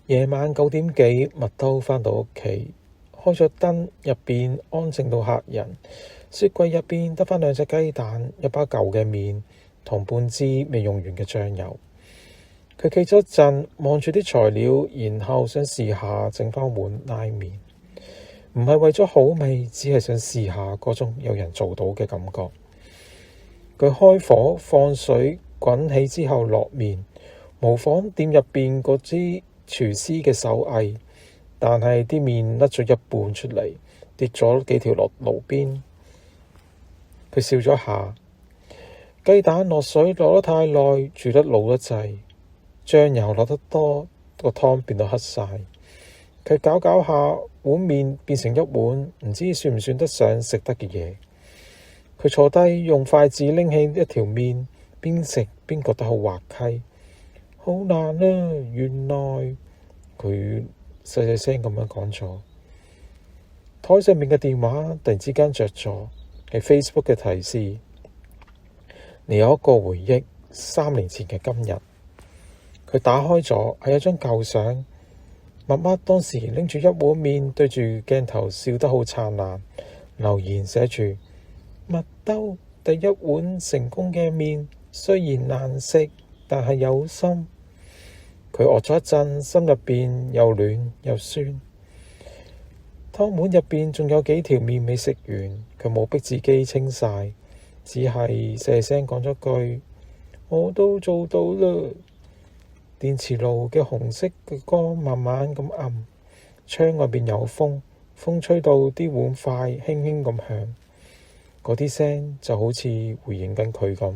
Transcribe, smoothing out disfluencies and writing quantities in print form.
夜晚9點幾，麥兜返到屋企，開咗燈，入邊安靜到嚇人。雪櫃入邊得返2隻雞蛋、一包舊嘅麵同半支未用完嘅醬油。佢企咗一陣，望住啲材料，然後想試下整返碗拉麵。唔係為咗好味，只係想試下嗰種有人做到嘅感覺。佢開火放水滾起之後落麵，模仿店入邊嗰支廚師嘅手藝，但係啲麵甩咗一半出嚟，跌咗幾條落爐邊。佢笑咗下，雞蛋落水落得太耐，煮得老得滯，醬油落得多，個湯變到黑晒。佢攪攪下，碗麵變成一碗唔知算唔算得上食得嘅嘢。佢坐低用筷子拎起一條麵，邊食邊覺得好滑稽。好難啊！原來佢細細聲咁樣講咗。台上面嘅電話突然之間着咗，係 Facebook 嘅提示。你有一個回憶，3年前嘅今日。佢打開咗，係一張舊相。媽媽當時拎住一碗麵，對住鏡頭笑得好燦爛。留言寫住：麥兜第一碗成功嘅麵，雖然難食，但係有心。佢餓咗一陣，心入邊又暖又酸。湯碗入邊仲有幾條麵未食完，佢冇逼自己清晒，只係細聲講咗句：我都做到啦。電磁爐嘅紅色嘅光慢慢咁暗，窗外邊有風，風吹到啲碗筷輕輕咁響，嗰啲聲就好似回應緊佢咁。